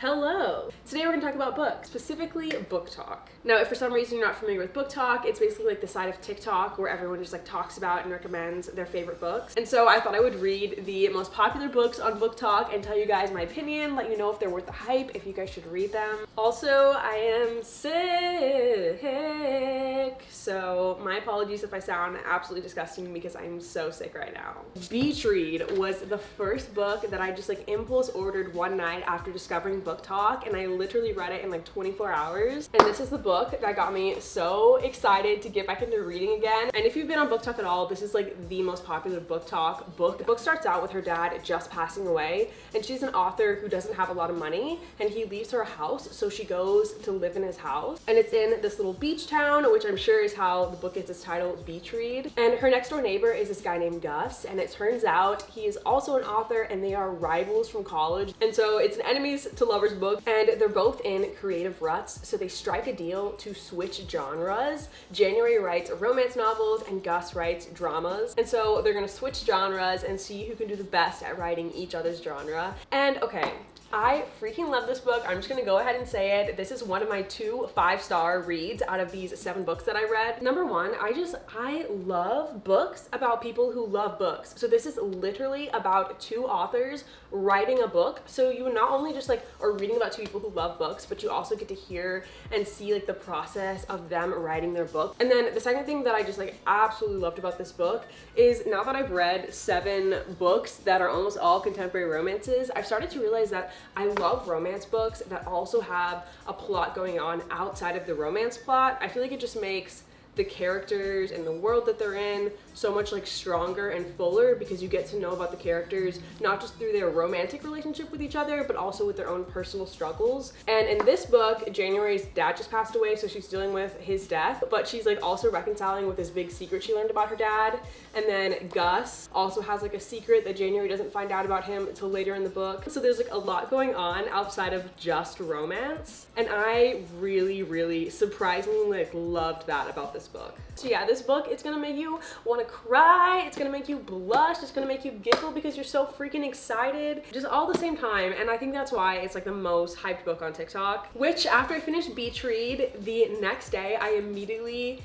Hello! Today we're going to talk about books, specifically BookTok. Now, if for some reason you're not familiar with BookTok, it's basically like the side of TikTok where everyone just like talks about and recommends their favorite books. And so I thought I would read the most popular books on BookTok and tell you guys my opinion, let you know if they're worth the hype, if you guys should read them. Also, I am sick, so my apologies if I sound absolutely disgusting because I'm so sick right now. Beach Read was the first book that I just like impulse ordered one night after discovering BookTok, and I literally read it in like 24 hours. And this is the book that got me so excited to get back into reading again. And if you've been on BookTok at all, this is like the most popular BookTok book. The book starts out with her dad just passing away, and she's an author who doesn't have a lot of money, and he leaves her house, so she goes to live in his house. And it's in this little beach town, which I'm sure is how the book gets its title, Beach Read. And her next door neighbor is this guy named Gus, and it turns out he is also an author, and they are rivals from college. And so it's an enemies to lovers book, and they're both in creative ruts, so they strike a deal to switch genres. January writes romance novels and Gus writes dramas, and so they're gonna switch genres and see who can do the best at writing each other's genre. And okay, I freaking love this book. I'm just gonna go ahead and say it. This is one of my 2 5-star reads out of these 7 books that I read. Number one, I love books about people who love books. So this is literally about 2 authors writing a book. So you not only just like are reading about 2 people who love books, but you also get to hear and see like the process of them writing their book. And then the second thing that I just like absolutely loved about this book is now that I've read 7 books that are almost all contemporary romances, I've started to realize that I love romance books that also have a plot going on outside of the romance plot. I feel like it just makes the characters and the world that they're in so much like stronger and fuller, because you get to know about the characters not just through their romantic relationship with each other, but also with their own personal struggles. And in this book, January's dad just passed away, so she's dealing with his death, but she's like also reconciling with this big secret she learned about her dad. And then Gus also has like a secret that January doesn't find out about him until later in the book. So there's like a lot going on outside of just romance, and I really surprisingly like loved that about this book. So yeah, this book, it's gonna make you want to cry, it's gonna make you blush, it's gonna make you giggle because you're so freaking excited, just all at the same time. And I think that's why it's like the most hyped book on TikTok. Which, after I finished Beach Read, the next day I immediately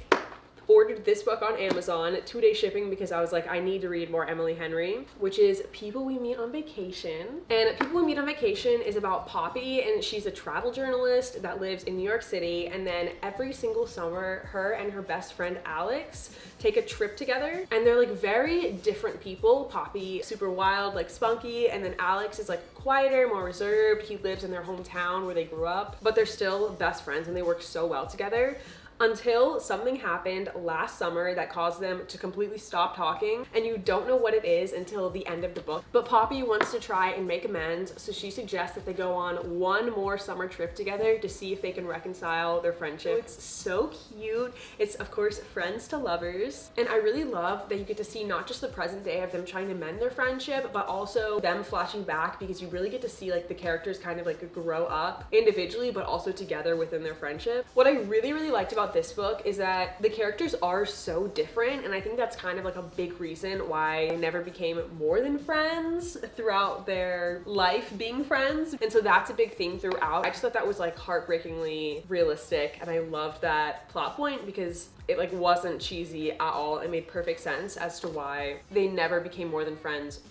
ordered this book on Amazon, 2-day shipping, because I was like, I need to read more Emily Henry, which is People We Meet on Vacation. And People We Meet on Vacation is about Poppy, and she's a travel journalist that lives in New York City, and then every single summer, her and her best friend Alex take a trip together, and they're like very different people. Poppy, super wild, like spunky, and then Alex is like quieter, more reserved. He lives in their hometown where they grew up, but they're still best friends and they work so well together. Until something happened last summer that caused them to completely stop talking, and you don't know what it is until the end of the book. But Poppy wants to try and make amends, so she suggests that they go on one more summer trip together to see if they can reconcile their friendship. It's so cute. It's of course friends to lovers, and I really love that you get to see not just the present day of them trying to mend their friendship, but also them flashing back, because you really get to see like the characters kind of like grow up individually but also together within their friendship. What I really liked about this book is that the characters are so different, and I think that's kind of like a big reason why they never became more than friends throughout their life being friends. And so that's a big theme throughout. I just thought that was like heartbreakingly realistic, and I loved that plot point because it like wasn't cheesy at all. It made perfect sense as to why they never became more than friends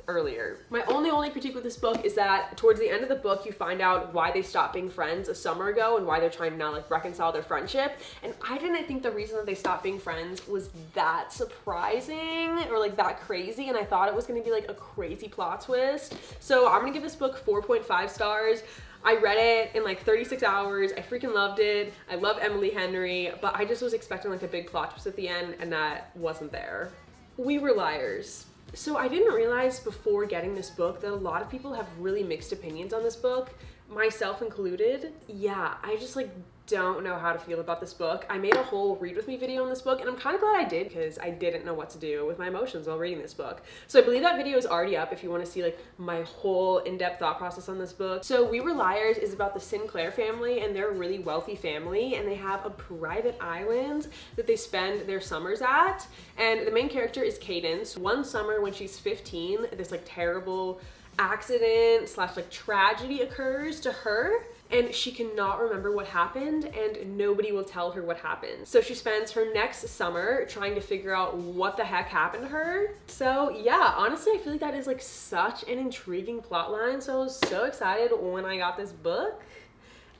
earlier. My only critique with this book is that towards the end of the book you find out why they stopped being friends a summer ago and why they're trying to now like reconcile their friendship, and I didn't think the reason that they stopped being friends was that surprising or like that crazy, and I thought it was going to be like a crazy plot twist. So I'm gonna give this book 4.5 stars. I read it in like 36 hours. I freaking loved it. I love Emily Henry, but I just was expecting like a big plot twist at the end, and that wasn't there. We Were Liars. So I didn't realize before getting this book that a lot of people have really mixed opinions on this book, myself included. Yeah, I just like don't know how to feel about this book. I made a whole read with me video on this book, and I'm kind of glad I did because I didn't know what to do with my emotions while reading this book. So I believe that video is already up if you want to see like my whole in-depth thought process on this book. So We Were Liars is about the Sinclair family, and they're a really wealthy family, and they have a private island that they spend their summers at. And the main character is Cadence. One summer when she's 15, this like terrible accident slash like tragedy occurs to her, and she cannot remember what happened, and nobody will tell her what happened. So she spends her next summer trying to figure out what the heck happened to her. So yeah, honestly, I feel like that is like such an intriguing plot line. So I was so excited when I got this book,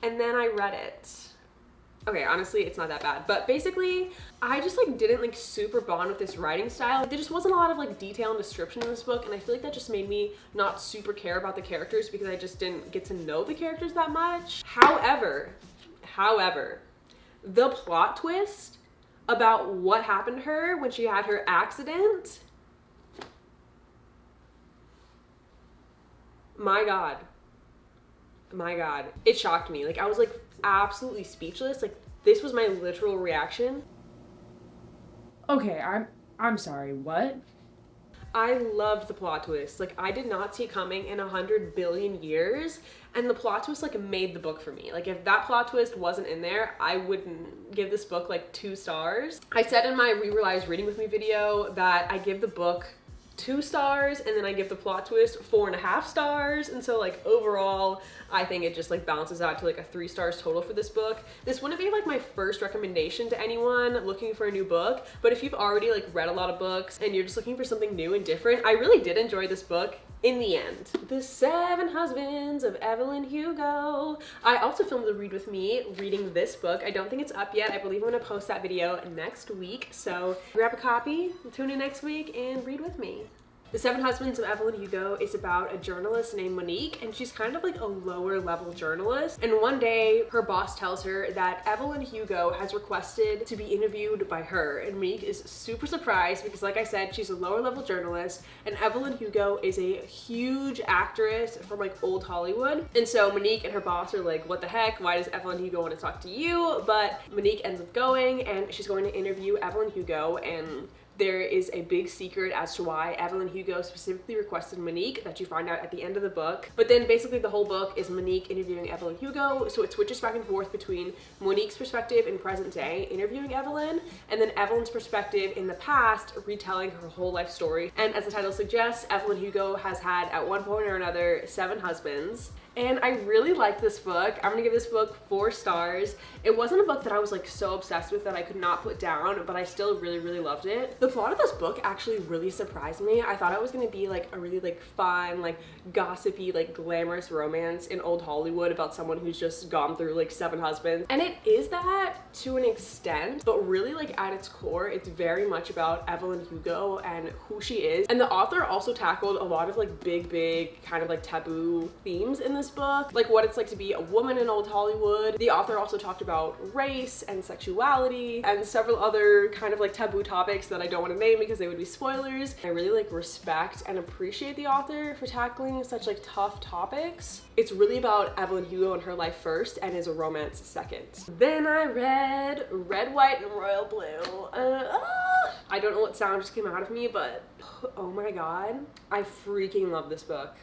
and then I read it. Okay, honestly, it's not that bad. But basically, I just like didn't like super bond with this writing style. There just wasn't a lot of like detail and description in this book, and I feel like that just made me not super care about the characters because I just didn't get to know the characters that much. However, the plot twist about what happened to her when she had her accident, my God, it shocked me. Like, I was like absolutely speechless. Like, this was my literal reaction. Okay, I'm sorry, what? I loved the plot twist. Like, I did not see it coming in 100 billion years, and the plot twist like made the book for me. Like, if that plot twist wasn't in there, I wouldn't give this book like 2 stars. I said in my Rerealize Reading With Me video that I give the book 2 stars, and then I give the plot twist 4.5 stars, and so like overall I think it just like balances out to like a 3 stars total for this book. This wouldn't be like my first recommendation to anyone looking for a new book, but if you've already like read a lot of books and you're just looking for something new and different, I really did enjoy this book in the end. The 7 Husbands of Evelyn Hugo. I also filmed the Read With Me reading this book. I don't think it's up yet. I believe I'm gonna post that video next week, so grab a copy, tune in next week, and read with me. The 7 Husbands of Evelyn Hugo is about a journalist named Monique, and she's kind of like a lower level journalist. And one day her boss tells her that Evelyn Hugo has requested to be interviewed by her, and Monique is super surprised because, like I said, she's a lower level journalist, and Evelyn Hugo is a huge actress from like old Hollywood. And so Monique and her boss are like, what the heck, why does Evelyn Hugo want to talk to you? But Monique ends up going, and she's going to interview Evelyn Hugo, and there is a big secret as to why Evelyn Hugo specifically requested Monique that you find out at the end of the book. But then basically the whole book is Monique interviewing Evelyn Hugo, so it switches back and forth between Monique's perspective in present day interviewing Evelyn, and then Evelyn's perspective in the past retelling her whole life story. And as the title suggests, Evelyn Hugo has had at one point or another 7 husbands. And I really like this book. I'm gonna give this book 4 stars. It wasn't a book that I was like so obsessed with that I could not put down, but I still really, really loved it. The plot of this book actually really surprised me. I thought it was gonna be like a really like fun, like gossipy, like glamorous romance in old Hollywood about someone who's just gone through like 7 husbands. And it is that to an extent, but really like at its core, it's very much about Evelyn Hugo and who she is. And the author also tackled a lot of like big kind of like taboo themes in this book, like what it's like to be a woman in old Hollywood. The author also talked about race and sexuality and several other kind of like taboo topics that I don't want to name because they would be spoilers. I really like respect and appreciate the author for tackling such like tough topics. It's really about Evelyn Hugo and her life first, and is a romance second. Then I read Red, White, and Royal Blue. I don't know what sound just came out of me, but oh my God, I freaking love this book.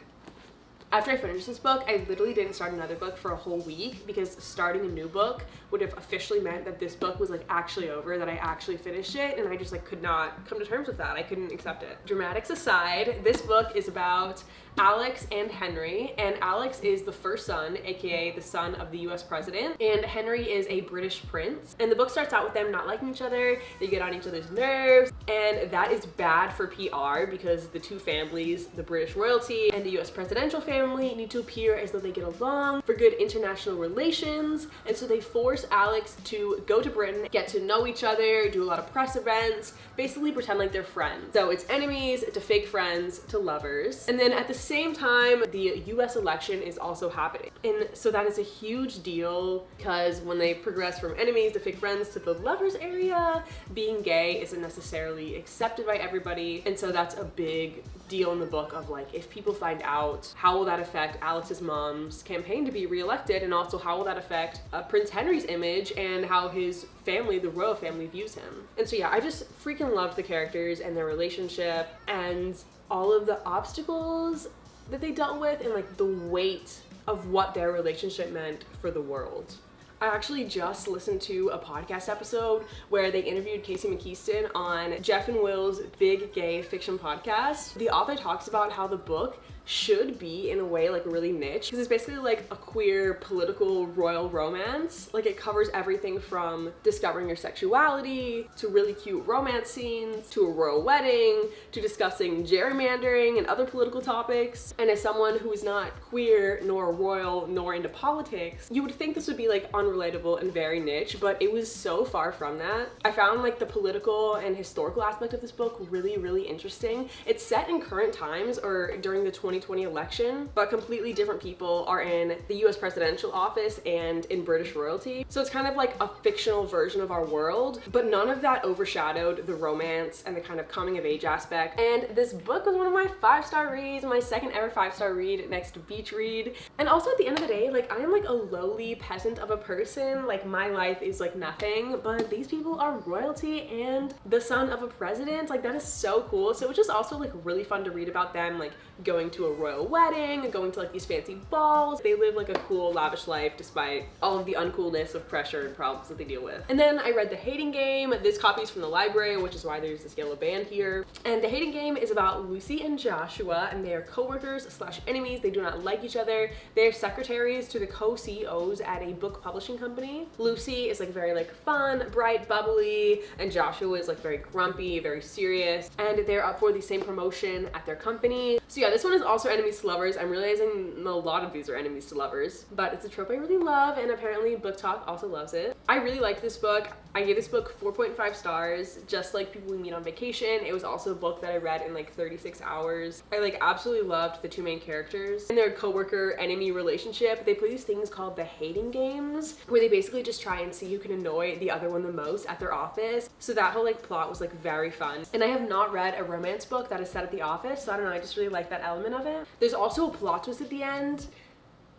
After I finished this book, I literally didn't start another book for a whole week because starting a new book would have officially meant that this book was like actually over, that I actually finished it, and I just like could not come to terms with that. I couldn't accept it. Dramatics aside, this book is about Alex and Henry, and Alex is the first son, aka the son of the US president, and Henry is a British prince. And the book starts out with them not liking each other, they get on each other's nerves, and that is bad for PR because the two families, the British royalty and the US presidential family, need to appear as though they get along for good international relations. And so they force Alex to go to Britain, get to know each other, do a lot of press events, basically pretend like they're friends. So it's enemies to fake friends to lovers. And then at the same time, the US election is also happening. And so that is a huge deal because when they progress from enemies to fake friends to the lovers area, being gay isn't necessarily accepted by everybody. And so that's a big deal in the book of like, if people find out, how will that affect Alex's mom's campaign to be reelected, and also how will that affect Prince Henry's image and how his family, the royal family, views him. And so yeah, I just freaking loved the characters and their relationship and all of the obstacles that they dealt with and like the weight of what their relationship meant for the world. I actually just listened to a podcast episode where they interviewed Casey McKeeston on Jeff and Will's Big Gay Fiction podcast. The author talks about how the book should be in a way like really niche, because it's basically like a queer political royal romance. Like it covers everything from discovering your sexuality to really cute romance scenes to a royal wedding to discussing gerrymandering and other political topics. And as someone who is not queer nor royal nor into politics, you would think this would be like unrelatable and very niche, but it was so far from that. I found like the political and historical aspect of this book really, really interesting. It's set in current times or during the 2020 election, but completely different people are in the US presidential office and in British royalty. So it's kind of like a fictional version of our world, but none of that overshadowed the romance and the kind of coming of age aspect. And this book was one of my 5-star reads, my second ever 5-star read next to Beach Read. And also at the end of the day, like I am like a lowly peasant of a person. Like my life is like nothing, but these people are royalty and the son of a president. Like that is so cool. So it was just also like really fun to read about them, like going to a royal wedding, going to like these fancy balls. They live like a cool, lavish life despite all of the uncoolness of pressure and problems that they deal with. And then I read The Hating Game. This copy is from the library, which is why there's this yellow band here. And The Hating Game is about Lucy and Joshua, and they are co-workers slash enemies. They do not like each other. They're secretaries to the co-CEOs at a book publishing company. Lucy is like very like fun, bright, bubbly, and Joshua is like very grumpy, very serious, and they're up for the same promotion at their company. So yeah, this one is also enemies to lovers. I'm realizing a lot of these are enemies to lovers, but it's a trope I really love, and apparently BookTok also loves it. I really like this book. I gave this book 4.5 stars, just like People We Meet on Vacation. It was also a book that I read in like 36 hours. I like absolutely loved the two main characters and their coworker enemy relationship. They play these things called the hating games, where they basically just try and see who can annoy the other one the most at their office. So that whole like plot was like very fun. And I have not read a romance book that is set at the office, so I don't know, I just really like that element of it. There's also a plot twist at the end.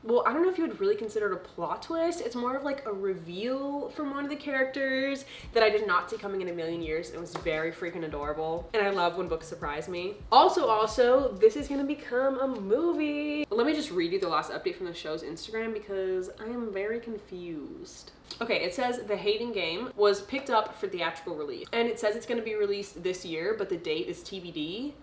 Well, I don't know if you would really consider it a plot twist. It's more of like a reveal from one of the characters that I did not see coming in a million years. It was very freaking adorable. And I love when books surprise me. Also, this is gonna become a movie. Let me just read you the last update from the show's Instagram because I am very confused. Okay, it says The Hating Game was picked up for theatrical release. And it says it's gonna be released this year, but the date is TBD.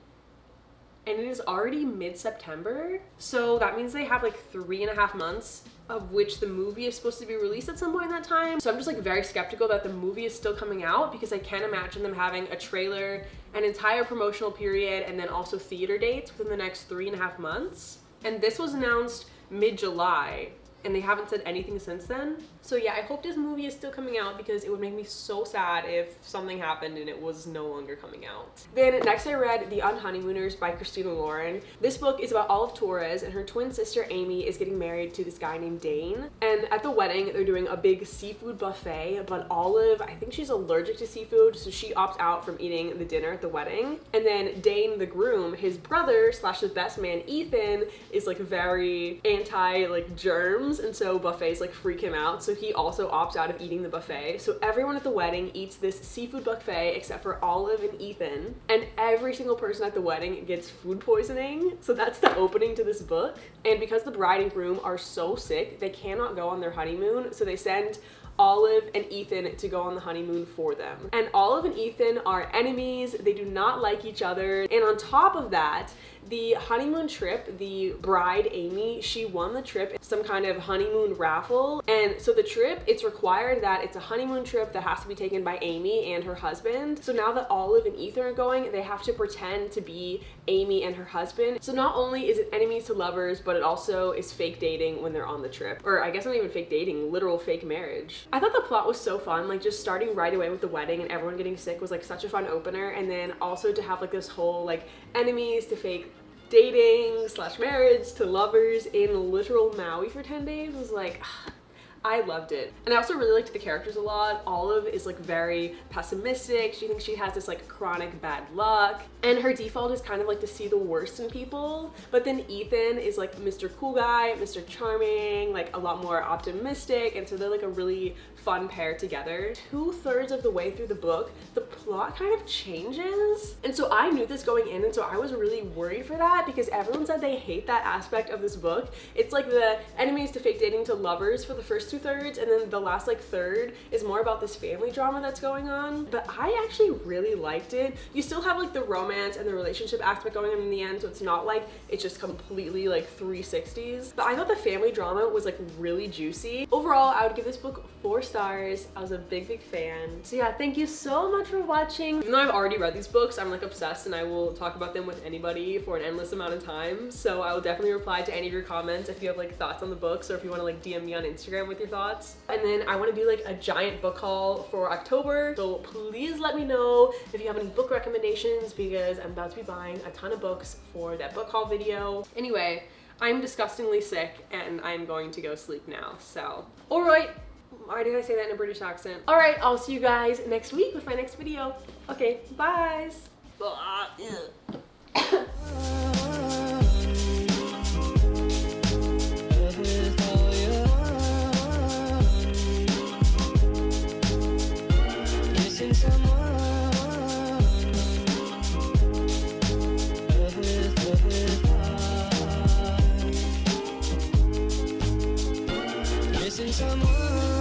And it is already mid-September, so that means they have like 3.5 months, of which the movie is supposed to be released at some point in that time. So I'm just like very skeptical that the movie is still coming out, because I can't imagine them having a trailer, an entire promotional period, and then also theater dates within the next 3.5 months. And this was announced mid-July, and they haven't said anything since then. So yeah, I hope this movie is still coming out, because it would make me so sad if something happened and it was no longer coming out. Then next I read The On Honeymooners by Christina Lauren. This book is about Olive Torres, and her twin sister Amy is getting married to this guy named Dane. And at the wedding, they're doing a big seafood buffet, but Olive, I think she's allergic to seafood, so she opts out from eating the dinner at the wedding. And then Dane, the groom, his brother slash his best man Ethan, is like very anti like germs, and so buffets like freak him out, so he also opts out of eating the buffet. So everyone at the wedding eats this seafood buffet except for Olive and Ethan, and every single person at the wedding gets food poisoning. So that's the opening to this book. And because the bride and groom are so sick, they cannot go on their honeymoon, so they send Olive and Ethan to go on the honeymoon for them. And Olive and Ethan are enemies. They do not like each other. And on top of that, the honeymoon trip, the bride, Amy, she won the trip in some kind of honeymoon raffle. And so the trip, it's required that it's a honeymoon trip that has to be taken by Amy and her husband. So now that Olive and Ethan are going, they have to pretend to be Amy and her husband. So not only is it enemies to lovers, but it also is fake dating when they're on the trip. Or I guess not even fake dating, literal fake marriage. I thought the plot was so fun, like just starting right away with the wedding and everyone getting sick was like such a fun opener. And then also to have like this whole like enemies to fake dating slash marriage to lovers in literal Maui for 10 days was like, I loved it. And I also really liked the characters a lot. Olive is like very pessimistic. She thinks she has this like chronic bad luck. And her default is kind of like to see the worst in people. But then Ethan is like Mr. Cool Guy, Mr. Charming, like a lot more optimistic. And so they're like a really fun pair together. 2/3 of the way through the book, the plot kind of changes. And so I knew this going in, and so I was really worried for that because everyone said they hate that aspect of this book. It's like the enemies to fake dating to lovers for the first first 2/3, and then the last like third is more about this family drama that's going on. But I actually really liked it. You still have like the romance and the relationship aspect going on in the end, so it's not like it's just completely like 360s. But I thought the family drama was like really juicy. Overall, I would give this book 4 stars. I was a big fan. So yeah, thank you so much for watching. Even though I've already read these books, I'm like obsessed and I will talk about them with anybody for an endless amount of time. So I will definitely reply to any of your comments if you have like thoughts on the books, or if you want to like DM me on Instagram with your thoughts. And then I want to do like a giant book haul for October. So please let me know if you have any book recommendations, because I'm about to be buying a ton of books for that book haul video. Anyway, I'm disgustingly sick and I'm going to go sleep now. So, all right. Why did I say that in a British accent? All right, I'll see you guys next week with my next video. Okay, bye. Someone